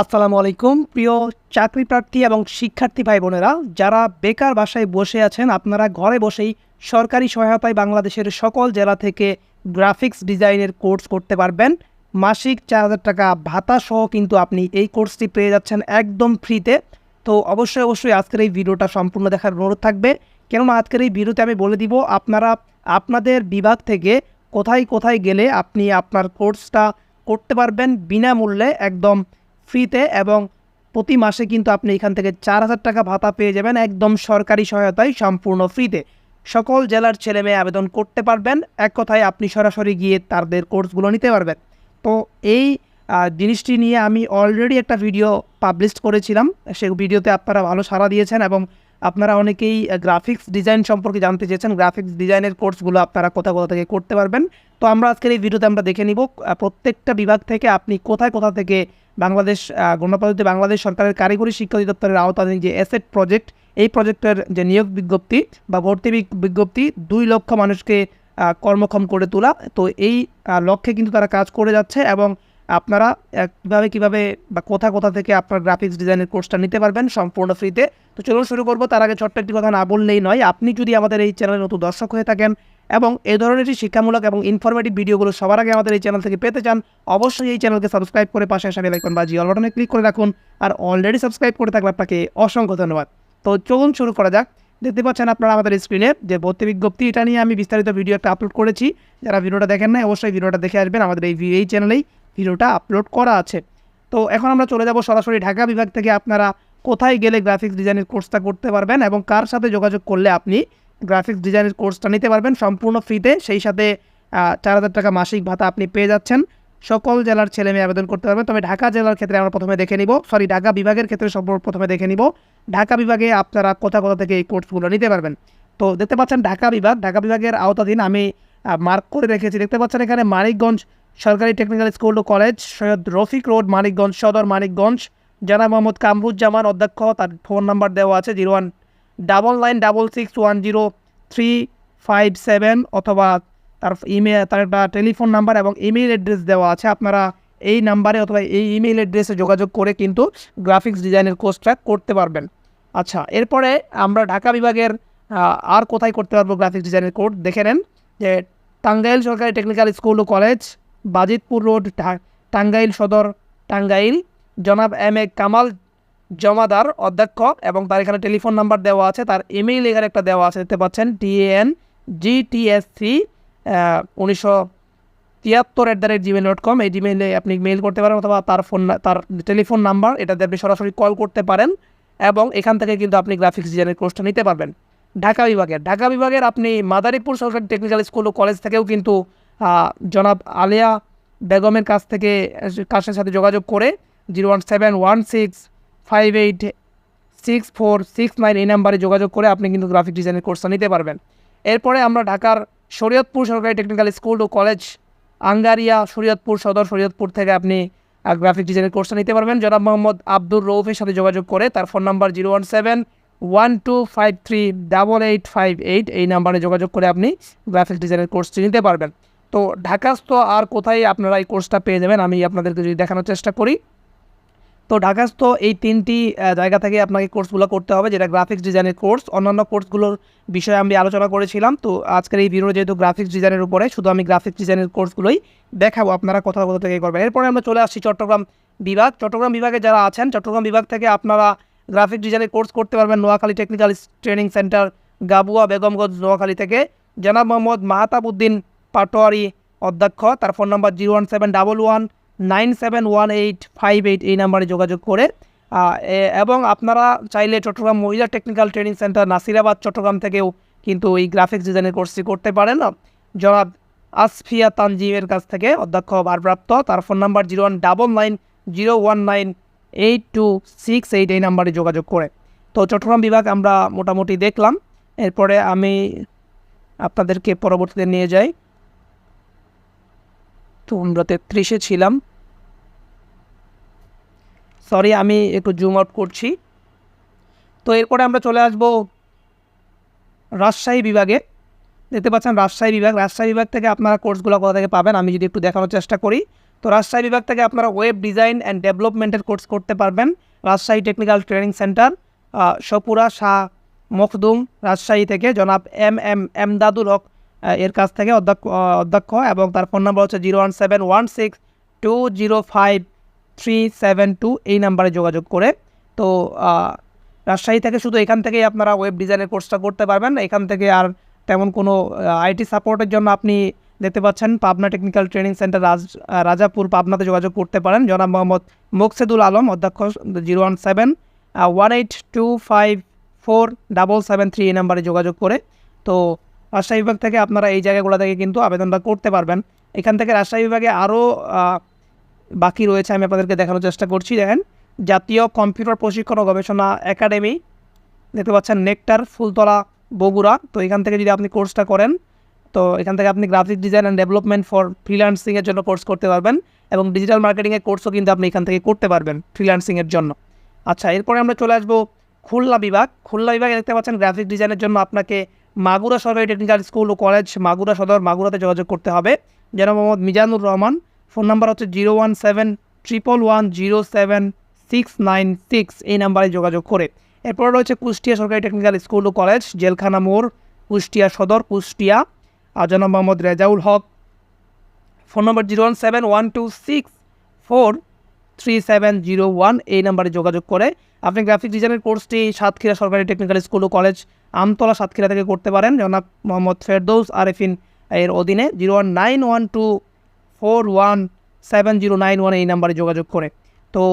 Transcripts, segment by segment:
আসসালামু আলাইকুম প্রিয় চাকরি প্রার্থী এবং শিক্ষার্থী ভাই বোনেরা, যারা বেকার বাসায় বসে আছেন, আপনারা ঘরে বসেই সরকারি সহায়তায় বাংলাদেশের সকল জেলা থেকে গ্রাফিক্স ডিজাইনের কোর্স করতে পারবেন। মাসিক 4,000 টাকা ভাতা সহ কিন্তু আপনি এই কোর্সটি পেয়ে যাচ্ছেন একদম ফ্রিতে। তো অবশ্যই আজকের এই ভিডিওটা সম্পূর্ণ দেখার অনুরোধ থাকবে, কেননা আজকের এই ভিডিওতে আমি বলে দিব আপনারা আপনাদের বিভাগ থেকে কোথায় কোথায় গেলে আপনি আপনার কোর্সটা করতে পারবেন বিনামূল্যে, একদম ফ্রিতে, এবং প্রতি মাসে কিন্তু আপনি এখান থেকে 4,000 টাকা ভাতা পেয়ে যাবেন একদম সরকারি সহায়তায় সম্পূর্ণ ফ্রিতে। সকল জেলার ছেলেমেয়ে আবেদন করতে পারবেন, এক কথায় আপনি সরাসরি গিয়ে তাদের কোর্সগুলো নিতে পারবেন। তো এই জিনিসটি নিয়ে আমি অলরেডি একটা ভিডিও পাবলিশ করেছিলাম, সেই ভিডিওতে আপনারা ভালো সাড়া দিয়েছেন এবং আপনারা অনেকেই গ্রাফিক্স ডিজাইন সম্পর্কে জানতে চেয়েছেন। গ্রাফিক্স ডিজাইনের কোর্সগুলো আপনারা কোথা থেকে করতে পারবেন। তো আমরা আজকের এই ভিডিওতে আমরা দেখে নিব প্রত্যেকটা বিভাগ থেকে আপনি কোথা থেকে বাংলাদেশ গণপ্রজাতন্ত্রী বাংলাদেশ সরকারের কারিগরি শিক্ষা অধিদপ্তরের আওতাধীন যে অ্যাসেট প্রজেক্ট, এই প্রজেক্টের যে নিয়োগ বিজ্ঞপ্তি বা ভর্তি বিজ্ঞপ্তি 2 লক্ষ মানুষকে কর্মক্ষম করে তোলা, তো এই লক্ষ্যে কিন্তু তারা কাজ করে যাচ্ছে এবং আপনারা কীভাবে বা কোথা থেকে আপনার গ্রাফিক্স ডিজাইনের কোর্সটা নিতে পারবেন সম্পূর্ণ ফ্রিতে। তো চলুন শুরু করবো। তার আগে ছোট্ট একটি কথা না বললেই নয়, আপনি যদি আমাদের এই চ্যানেলের নতুন দর্শক হয়ে থাকেন এবং এই ধরনের শিক্ষামূলক এবং ইনফরমেটিভ ভিডিওগুলো সবার আগে আমাদের এই চ্যানেল থেকে পেতে চান, অবশ্যই এই চ্যানেলকে সাবস্ক্রাইব করে পাশে আসা বেল আইকন বা জিঅল বাটনে ক্লিক করে রাখুন। আর অলরেডি সাবস্ক্রাইব করে থাকলে আপনাকে অসংখ্য ধন্যবাদ। তো চলুন শুরু করা যাক। দেখতে পাচ্ছেন আপনারা আমাদের স্ক্রিনে যে ভর্তি বিজ্ঞপ্তি, এটা নিয়ে আমি বিস্তারিত ভিডিও একটা আপলোড করেছি। যারা ভিডিওটা দেখেন না, অবশ্যই ভিডিওটা দেখে আসবেন, আমাদের এই চ্যানেলেই ভিডিওটা আপলোড করা আছে। তো এখন আমরা চলে যাব সরাসরি ঢাকা বিভাগ থেকে আপনারা কোথায় গেলে গ্রাফিক্স ডিজাইনের কোর্সটা করতে পারবেন এবং কার সাথে যোগাযোগ করলে আপনি গ্রাফিক্স ডিজাইনের কোর্সটা নিতে পারবেন সম্পূর্ণ ফ্রিতে। সেই সাথে 4,000 টাকা মাসিক ভাতা আপনি পেয়ে যাচ্ছেন। সকল জেলার ছেলে মেয়ে আবেদন করতে পারবেন, তবে ঢাকা জেলার ক্ষেত্রে আমরা প্রথমে দেখে নিব, ঢাকা বিভাগের ক্ষেত্রে প্রথমে দেখে নিব ঢাকা বিভাগে আপনারা কোথা থেকে এই কোর্সগুলো নিতে পারবেন। তো দেখতে পাচ্ছেন ঢাকা বিভাগের আওতাধীন আমি মার্ক করে রেখেছি। দেখতে পাচ্ছেন এখানে মানিকগঞ্জ সরকারি টেকনিক্যাল স্কুল ও কলেজ, সৈয়দ রফিক রোড, মানিকগঞ্জ সদর, মানিকগঞ্জ। জনাব মোহাম্মদ কামরুজ্জামান অধ্যক্ষ, তার ফোন নাম্বার দেওয়া আছে 0199661037 অথবা তার ইমেল, তার একটা টেলিফোন নাম্বার এবং ইমেল অ্যাড্রেস দেওয়া আছে। আপনারা এই নাম্বারে অথবা এই ইমেল অ্যাড্রেসে যোগাযোগ করে কিন্তু গ্রাফিক্স ডিজাইনের কোর্সটা করতে পারবেন। আচ্ছা, এরপরে আমরা ঢাকা বিভাগের আর কোথায় করতে পারবো গ্রাফিক্স ডিজাইনের কোর্স দেখে নেন। যে টাঙ্গাইল সরকারি টেকনিক্যাল স্কুল ও কলেজ, বাজিতপুর রোড, টাঙ্গাইল সদর, টাঙ্গাইল। জনাব এম এ কামাল জমাদার অধ্যক্ষ এবং তার এখানে টেলিফোন নাম্বার দেওয়া আছে, তার ইমেইল এখানে একটা দেওয়া আছে, দেখতে পাচ্ছেন TANGTSC1973@gmail.com। এই জিমেইলে আপনি মেইল করতে পারেন অথবা তার টেলিফোন নাম্বার, এটাতে আপনি সরাসরি কল করতে পারেন এবং এখান থেকে কিন্তু আপনি গ্রাফিক্স ডিজাইনের কোর্সটা নিতে পারবেন। ঢাকা বিভাগের আপনি মাদারীপুর সরকারি টেকনিক্যাল স্কুল ও কলেজ থেকেও কিন্তু জনাব আলিয়া বেগমের কাছের সাথে যোগাযোগ করে 01716586469 এই নাম্বারে যোগাযোগ করে আপনি কিন্তু গ্রাফিক ডিজাইনের কোর্সটা নিতে পারবেন। এরপরে আমরা ঢাকার শরীয়তপুর সরকারি টেকনিক্যাল স্কুল ও কলেজ, আঙ্গারিয়া, শরীয়তপুর সদর, শরীয়তপুর থেকে আপনি গ্রাফিক ডিজাইনের কোর্সটা নিতে পারবেন। জনাব মোহাম্মদ আব্দুর রৌফের সাথে যোগাযোগ করে তার ফোন নাম্বার 01712538858, এই নাম্বারে যোগাযোগ করে আপনি গ্রাফিক্স ডিজাইনের কোর্সটি নিতে পারবেন। তো ঢাকাস্থ আর কোথায় আপনারা এই কোর্সটা পেয়ে যাবেন আমি আপনাদেরকে যদি দেখানোর চেষ্টা করি। তো ঢাকাস্থ এই 3টি জায়গা থেকে আপনাকে কোর্সগুলো করতে হবে, যেটা গ্রাফিক্স ডিজাইনের কোর্স। অন্যান্য কোর্সগুলোর বিষয়ে আমি আলোচনা করেছিলাম। তো আজকের এই ভিডিও যেহেতু গ্রাফিক্স ডিজাইনের উপরে, শুধু আমি গ্রাফিক্স ডিজাইনের কোর্সগুলোই দেখাবো আপনারা কোথা থেকে করবেন। এরপরে আমরা চলে আসছি চট্টগ্রাম বিভাগে যারা আছেন, চট্টগ্রাম বিভাগ থেকে আপনারা গ্রাফিক্স ডিজাইনের কোর্স করতে পারবেন Noakhali technical training center, Gabua, Begumganj, Noakhali থেকে। জনাব মোহাম্মদ মাহতাবউদ্দিন পাটোয়ারি অধ্যক্ষ, তার ফোন নাম্বার 01711971858, এই নাম্বারে যোগাযোগ করে এবং আপনারা চাইলে চট্টগ্রাম মহিলা technical training centre Nasirabad, Chattogram থেকেও কিন্তু এই গ্রাফিক্স ডিজাইনের কোর্সটি করতে পারেন। জনাব আসফিয়া তানজিমের কাছ থেকে অধ্যক্ষ ভারপ্রাপ্ত, তার ফোন নাম্বার 01990198268, এই নাম্বারে যোগাযোগ করে। তো চট্টগ্রাম বিভাগ আমরা মোটামুটি দেখলাম। এরপরে আমি আপনাদেরকে পরবর্তীতে নিয়ে যাই। তো আমরা 33-এ ছিলাম, সরি আমি একটু জুম আউট করছি। তো এরপরে আমরা চলে আসব রাজশাহী বিভাগে। দেখতে পাচ্ছেন রাজশাহী বিভাগ থেকে আপনারা কোর্সগুলো কোথা থেকে পাবেন আমি যদি একটু দেখানোর চেষ্টা করি। তো রাজশাহী বিভাগ থেকে আপনারা ওয়েব ডিজাইন অ্যান্ড ডেভেলপমেন্টের কোর্স করতে পারবেন Rajshahi technical training centre, Sapura Shah Makhdum Rajshahi থেকে জনাব এমদাদুল হক এর কাছ থেকে অধ্যক্ষ এবং তার ফোন নাম্বার হচ্ছে 01716205372 এই নাম্বারে যোগাযোগ করে। তো রাজশাহী থেকে শুধু এখান থেকেই আপনারা ওয়েব ডিজাইনের কোর্সটা করতে পারবেন। এখান থেকে আর তেমন কোনো আইটি সাপোর্টের জন্য আপনি দেখতে পাচ্ছেন Pabna technical training centre Rajapur পাবনাতে যোগাযোগ করতে পারেন। জনাব মোহাম্মদ মোকসেদুল আলম, অধ্যক্ষ 01718254773 এই নাম্বারে যোগাযোগ করে। তো রাজশাহী বিভাগ থেকে আপনারা এই জায়গাগুলো থেকে কিন্তু আবেদনটা করতে পারবেন। এখান থেকে রাজশাহী বিভাগে আরও বাকি রয়েছে, আমি আপনাদেরকে দেখানোর চেষ্টা করছি। দেখেন, জাতীয় কম্পিউটার প্রশিক্ষণ ও গবেষণা একাডেমি দেখতে পাচ্ছেন নেকটার, ফুলতলা, বগুড়া। তো এখান থেকে যদি আপনি কোর্সটা করেন তো এখান থেকে আপনি graphic design and development for ফ্রিল্যান্সিংয়ের জন্য কোর্স করতে পারবেন এবং ডিজিটাল মার্কেটিংয়ের কোর্সও কিন্তু আপনি এখান থেকে করতে পারবেন ফ্রিল্যান্সিংয়ের জন্য। আচ্ছা, এরপরে আমরা চলে আসবো খুলনা বিভাগ। খুলনা বিভাগে দেখতে পাচ্ছেন গ্রাফিক ডিজাইনের জন্য আপনাকে মাগুরা সরকারি টেকনিক্যাল স্কুল ও কলেজ, মাগুরা সদর, মাগুরাতে যোগাযোগ করতে হবে। যেন মোহাম্মদ মিজানুর রহমান, ফোন নাম্বার হচ্ছে 01711107696 এই নাম্বারে যোগাযোগ করে। এরপর রয়েছে কুষ্টিয়া সরকারি টেকনিক্যাল স্কুল ও কলেজ, জেলখানা মোড়, কুষ্টিয়া সদর, কুষ্টিয়া। জনাব মোহাম্মদ রেজাউল হক, ফোন নম্বর 01712643701 এই নাম্বারে যোগাযোগ করে আপনি গ্রাফিক ডিজাইনের কোর্সটি সাতক্ষীরা সরকারি টেকনিক্যাল স্কুল ও কলেজ, আমতলা, সাতক্ষীরা থেকে করতে পারেন। জনাব মোহাম্মদ ফেরদৌস আরেফিন এর অধীনে 01912417091 এই নাম্বারে যোগাযোগ করে। তো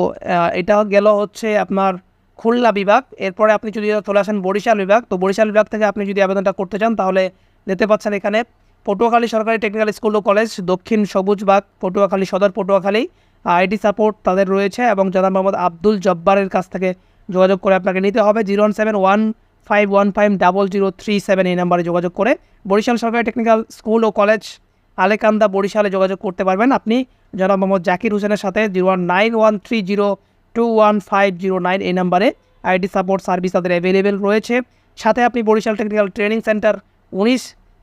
এটা গেল হচ্ছে আপনার খুলনা বিভাগ। এরপরে আপনি যদি চলে আসেন বরিশাল বিভাগ, তো বরিশাল বিভাগ থেকে আপনি যদি আবেদনটা করতে চান তাহলে দেখতে পাচ্ছেন এখানে পটুয়াখালী সরকারি টেকনিক্যাল স্কুল ও কলেজ, দক্ষিণ সবুজবাগ, পটুয়াখালী সদর, পটুয়াখালী। আইটি সাপোর্ট তাদের রয়েছে এবং জনাব মোহাম্মদ আব্দুল জব্বারের কাছ থেকে যোগাযোগ করে আপনাকে নিতে হবে। 01715150037 এই নাম্বারে যোগাযোগ করে বরিশাল সরকারি টেকনিক্যাল স্কুল ও কলেজ, আলেকান্দা, বরিশালে যোগাযোগ করতে পারবেন আপনি জনাব মোহাম্মদ জাকির হোসেনের সাথে। 01913021509 এই নাম্বারে আইটি সাপোর্ট সার্ভিস তাদের অ্যাভেলেবেল রয়েছে। সাথে আপনি Barishal technical training centre 19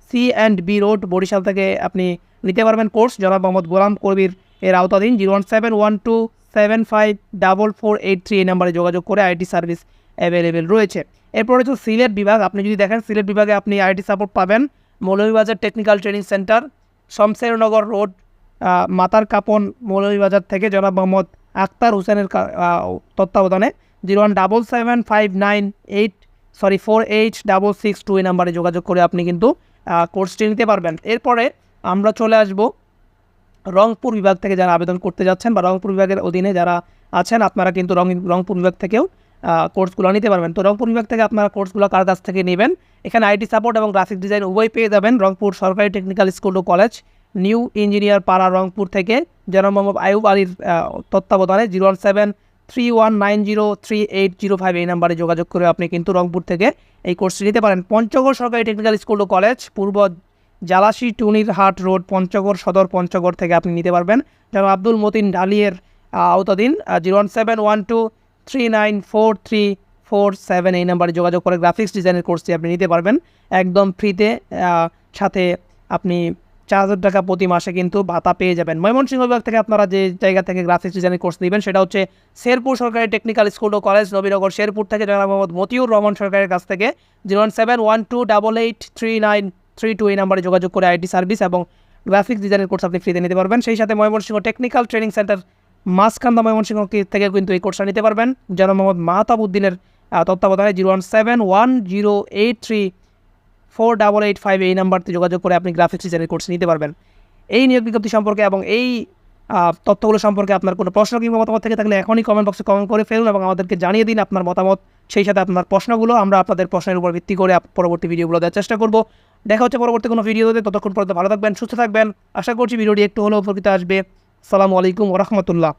C&B road, Barishal থেকে আপনি নিতে পারবেন কোর্স জনাব মোহাম্মদ গোলাম কবির এর আওতাধীন। 01712754483 এই নাম্বারে যোগাযোগ করে আইটি সার্ভিস অ্যাভেলেবেল রয়েছে। এরপর হচ্ছে সিলেট বিভাগ। আপনি যদি দেখেন সিলেট বিভাগে আপনি আইটি সাপোর্ট পাবেন Moulvibazar technical training centre, Shamshernagar road, মাতার কাপন, মৌলভীবাজার থেকে জনাব মোহাম্মদ আক্তার হোসেনের তত্ত্বাবধানে 0177598486662 এই নাম্বারে যোগাযোগ করে আপনি কিন্তু কোর্সটি নিতে পারবেন। এরপরে আমরা চলে আসব রংপুর বিভাগ থেকে যারা আবেদন করতে যাচ্ছেন বা রংপুর বিভাগের অধীনে যারা আছেন আপনারা কিন্তু রংপুর বিভাগ থেকেও কোর্সগুলো নিতে পারবেন। তো রংপুর বিভাগ থেকে আপনারা কোর্সগুলো কার কাছ থেকে নেবেন? এখানে আইটি সাপোর্ট এবং গ্রাফিক ডিজাইন উভয় পেয়ে যাবেন রংপুর সরকারি টেকনিক্যাল স্কুল ও কলেজ, নিউ ইঞ্জিনিয়ার পাড়া, রংপুর থেকে জনাব মোহাম্মদ আয়ুব আলীর তত্ত্বাবধানে 01731903805 এই নাম্বারে যোগাযোগ করে আপনি কিন্তু রংপুর থেকে এই কোর্সটি নিতে পারেন। পঞ্চগড় সরকারি টেকনিক্যাল স্কুল ও কলেজ, পূর্ব জালাশি টুনির হাট রোড, পঞ্চগড় সদর, পঞ্চগড় থেকে আপনি নিতে পারবেন। যেমন আব্দুল মতিন ঢালিয়ের আওতাধীন 01712394347 এই নাম্বারে যোগাযোগ করে গ্রাফিক্স ডিজাইনের কোর্সটি আপনি নিতে পারবেন একদম ফ্রিতে। সাথে আপনি 4000 টাকা প্রতি মাসে কিন্তু ভাতা পেয়ে যাবেন। ময়মনসিংহ বিভাগ থেকে আপনারা যে জায়গা থেকে গ্রাফিক্স ডিজাইনের কোর্স নেবেন সেটা হচ্ছে শেরপুর সরকারি টেকনিক্যাল স্কুল ও কলেজ, নবীনগর, শেরপুর থেকে জনাব মোহাম্মদ মতিউর রহমান সরকারের কাছ থেকে 01712883932 এই নাম্বারে যোগাযোগ করে আইটি সার্ভিস এবং গ্রাফিক্স ডিজাইনের কোর্স আপনি ফ্রিতে নিতে পারবেন। সেই সাথে Mymensingh technical training centre Maskanda, Mymensingh থেকে কিন্তু এই কোর্সটা নিতে পারবেন। জনাব মোহাম্মদ মাহতাবউদ্দিনের তত্ত্বাবধানে 01710834885 এই নাম্বারতে যোগাযোগ করে আপনি গ্রাফিক্স ডিজাইনের কোর্স নিতে পারবেন। এই নিয়োগ বিজ্ঞপ্তি সম্পর্কে এবং এই তথ্যগুলো সম্পর্কে আপনার কোনো প্রশ্ন কিংবা মতামত থেকে থাকলে এখনই কমেন্ট বক্সে কমেন্ট করে ফেলুন এবং আমাদেরকে জানিয়ে দিন আপনার মতামত। সেই সাথে আপনার প্রশ্নগুলো আমরা আপনাদের প্রশ্নের উপর ভিত্তি করে পরবর্তী ভিডিওগুলো দেওয়ার চেষ্টা করব। দেখা হচ্ছে পরবর্তী কোনো ভিডিওতে, ততক্ষণ পর্যন্ত ভালো থাকবেন, সুস্থ থাকবেন। আশা করছি ভিডিওটি একটু হলেও উপকৃত আসবে। আসসালামু আলাইকুম ওয়া রাহমাতুল্লাহ।